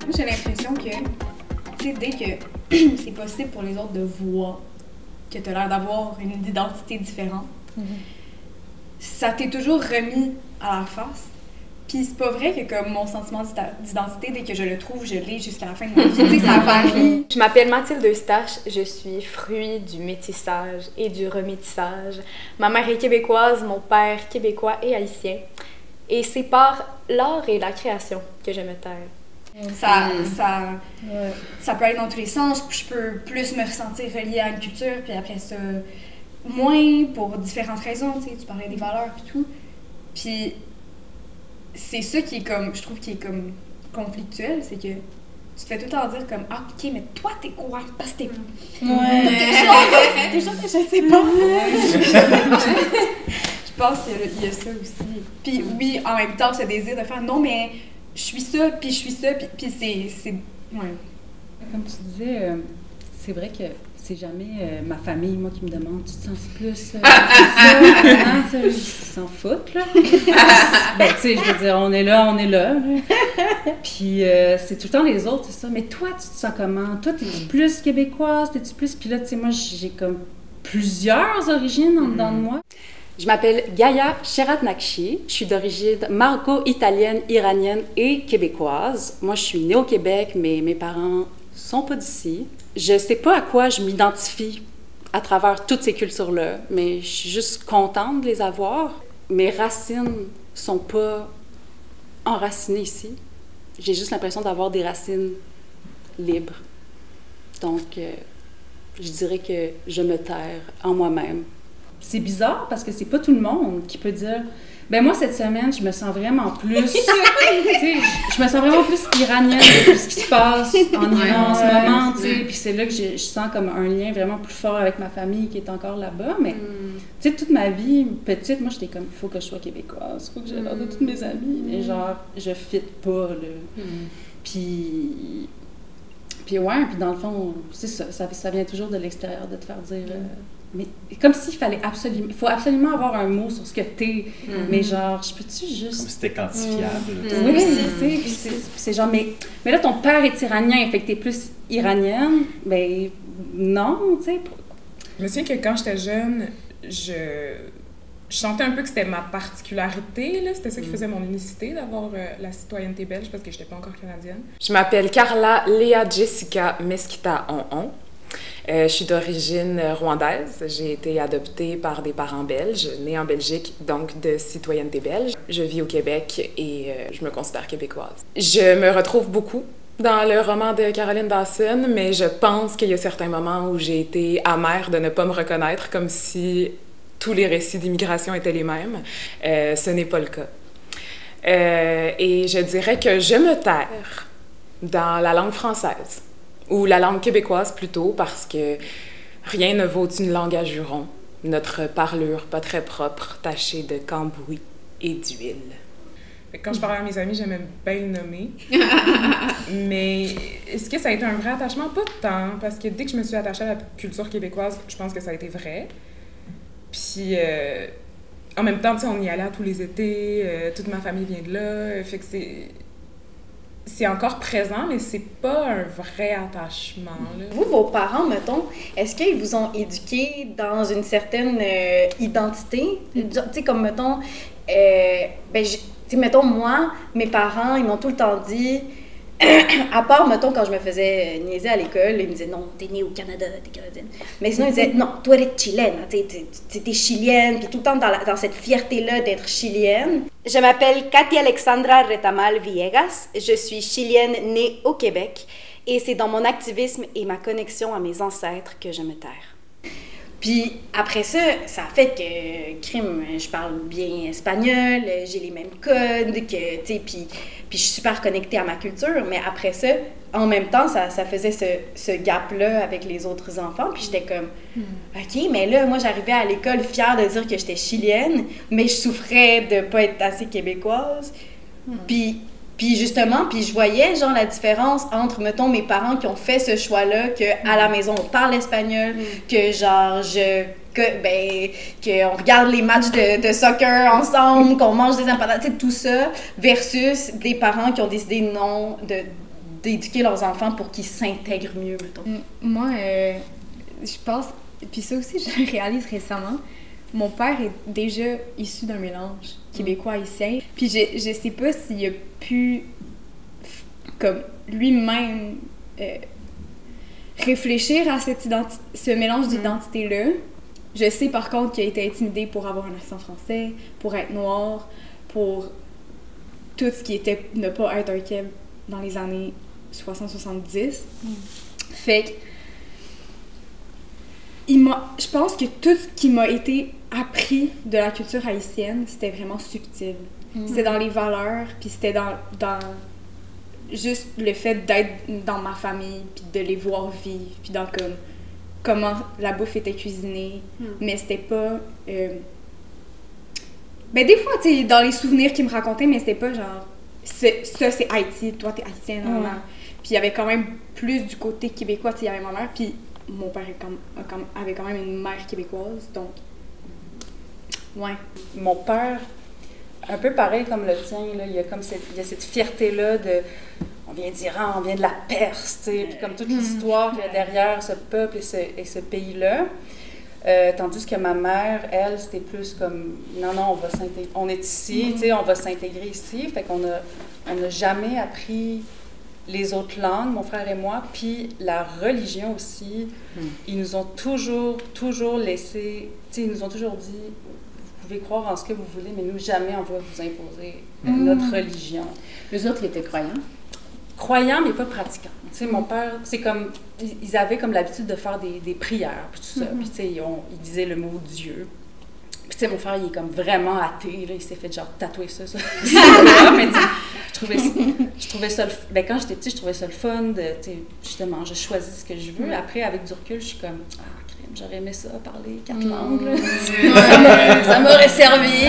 Moi, j'ai l'impression que, tu sais, dès que c'est possible pour les autres de voir que tu as l'air d'avoir une identité différente, ça t'est toujours remis à la face. Puis c'est pas vrai que comme mon sentiment d'identité, dès que je le trouve, je l'ai jusqu'à la fin de ma vie. Tu sais, ça varie. Je m'appelle Mathilde Eustache, je suis fruit du métissage et du remétissage. Ma mère est québécoise, mon père québécois et haïtien. Et c'est par l'art et la création que je me taire. Ça peut aller dans tous les sens, puis je peux plus me ressentir reliée à une culture, puis après ça, moins pour différentes raisons, tu sais, tu parlais des valeurs puis tout. Puis c'est ça qui est comme, je trouve qui est comme conflictuel, c'est que tu te fais tout le temps dire comme « Ah, ok, mais toi, t'es quoi? Parce que t'es... Déjà, je sais pas. » Je pense qu'il y a ça aussi. Puis oui, en même temps, ce désir de faire « Non, mais je suis ça, puis je suis ça, puis c'est... » Ouais. Comme tu disais, c'est vrai que c'est jamais ma famille, moi, qui me demande « Tu te sens plus ça? » Ils s'en foutent, là. Ben, tu sais, je veux dire, on est là. Puis c'est tout le temps les autres, c'est ça. Mais toi, tu te sens comment? Toi, t'es-tu plus québécoise? T'es-tu plus... Puis là, tu sais, moi, j'ai comme plusieurs origines en dedans de moi. Je m'appelle Gaïa Sheratnakshi. Je suis d'origine maroko-italienne, iranienne et québécoise. Moi, je suis née au Québec, mais mes parents sont pas d'ici. Je sais pas à quoi je m'identifie à travers toutes ces cultures-là, mais je suis juste contente de les avoir. Mes racines sont pas enracinées ici. J'ai juste l'impression d'avoir des racines libres. Donc, je dirais que je me terre en moi-même. C'est bizarre parce que c'est pas tout le monde qui peut dire ben moi cette semaine je me sens vraiment plus tu sais je me sens vraiment plus iranienne de ce qui se passe en Iran en ce moment, tu sais, puis c'est là que je sens comme un lien vraiment plus fort avec ma famille qui est encore là-bas, mais tu sais toute ma vie petite moi j'étais comme il faut que je sois québécoise, il faut que j'ai l'air de toutes mes amies, mais genre je fit pas là. Puis ouais, puis dans le fond c'est ça vient toujours de l'extérieur de te faire dire mais comme s'il fallait faut absolument avoir un mot sur ce que t'es, mais genre, je peux-tu juste... Comme si c'était quantifiable. Oui, c'est genre, mais là, ton père est iranien, fait que t'es plus iranienne, ben non, tu sais. Je me souviens que quand j'étais jeune, je sentais un peu que c'était ma particularité, là. C'était ça qui faisait mon unicité, d'avoir la citoyenneté belge, parce que j'étais pas encore canadienne. Je m'appelle Carla Léa Jessica Mesquita On. Je suis d'origine rwandaise. J'ai été adoptée par des parents belges, née en Belgique, donc de citoyenneté belge. Je vis au Québec et je me considère québécoise. Je me retrouve beaucoup dans le roman de Caroline Dawson, mais je pense qu'il y a certains moments où j'ai été amère de ne pas me reconnaître, comme si tous les récits d'immigration étaient les mêmes. Ce n'est pas le cas. Et je dirais que je me terre dans la langue française. Ou la langue québécoise plutôt, parce que rien ne vaut une langue à jurons, notre parlure pas très propre, tachée de cambouis et d'huile. Quand je parlais à mes amis, j'aimais bien le nommer. Mais est-ce que ça a été un vrai attachement? Pas tant, parce que dès que je me suis attachée à la culture québécoise, je pense que ça a été vrai. Puis en même temps, on y allait à tous les étés, toute ma famille vient de là, fait que c'est encore présent, mais c'est pas un vrai attachement, là. Vous, vos parents, mettons, est-ce qu'ils vous ont éduqué dans une certaine identité? Tu sais, comme, mettons, mettons, moi, mes parents, ils m'ont tout le temps dit, à part, mettons, quand je me faisais niaiser à l'école, ils me disaient, non, t'es née au Canada, t'es canadienne. Mais sinon, ils disaient, non, toi, t'es chilienne, t'es chilienne, puis tout le temps dans cette fierté-là d'être chilienne. Je m'appelle Katia Alexandra Retamal Villegas, je suis chilienne née au Québec, et c'est dans mon activisme et ma connexion à mes ancêtres que je me terre. Puis après ça, ça a fait que, je parle bien espagnol, j'ai les mêmes codes, que, tu sais, puis je suis super connectée à ma culture, mais après ça, en même temps, ça faisait ce gap-là avec les autres enfants, puis j'étais comme, OK, mais là, moi, j'arrivais à l'école fière de dire que j'étais chilienne, mais je souffrais de pas être assez québécoise, Puis justement, je voyais genre la différence entre, mettons, mes parents qui ont fait ce choix-là, qu'à la maison on parle espagnol, que genre qu'on regarde les matchs de soccer ensemble, qu'on mange des empanadas, tu sais, tout ça, versus des parents qui ont décidé non, d'éduquer leurs enfants pour qu'ils s'intègrent mieux, mettons? Moi, je pense, puis ça aussi, je le réalise récemment, mon père est déjà issu d'un mélange québécois-haïtien. Puis je sais pas s'il a pu, comme lui-même, réfléchir à ce mélange d'identité-là. Je sais par contre qu'il a été intimidé pour avoir un accent français, pour être noir, pour tout ce qui était ne pas être un Québécois dans les années 60-70. Fait que je pense que tout ce qui m'a été appris de la culture haïtienne, c'était vraiment subtil. C'était dans les valeurs, puis c'était dans juste le fait d'être dans ma famille, puis de les voir vivre, puis dans comment la bouffe était cuisinée. Mais c'était pas... Ben des fois, tu sais, dans les souvenirs qu'ils me racontaient, mais c'était pas genre... Ça, c'est Haïti, toi, t'es haïtienne, non. Puis il y avait quand même plus du côté québécois, tu sais, il y avait ma mère, puis mon père avait quand même une mère québécoise, donc... Ouais. Mon père, un peu pareil comme le tien, là, il y a cette fierté-là de... On vient d'Iran, on vient de la Perse, tu sais, puis comme toute l'histoire qu'il y a derrière ce peuple et ce pays-là. Tandis que ma mère, elle, c'était plus comme, non, on est ici, tu sais, on va s'intégrer ici. Fait qu'on n'a jamais appris les autres langues, mon frère et moi, puis la religion aussi. Ils nous ont toujours laissé, tu sais, ils nous ont toujours dit, vous pouvez croire en ce que vous voulez, mais nous, jamais on va vous imposer notre religion. Les autres, ils étaient croyants? Croyants, mais pas pratiquants. Tu sais, mon père, c'est comme... Ils avaient comme l'habitude de faire des prières, puis tout ça. Puis, tu sais, ils disaient le mot Dieu. Puis, tu sais, mon frère, il est comme vraiment athée, là. Il s'est fait, genre, tatouer ça. Mais, tu sais, je trouvais ça... Ben, quand j'étais petite, je trouvais ça le fun de, tu sais, justement, je choisis ce que je veux. Après, avec du recul, je suis comme... J'aurais aimé ça, parler 4 langues. Là. Ça m'aurait servi.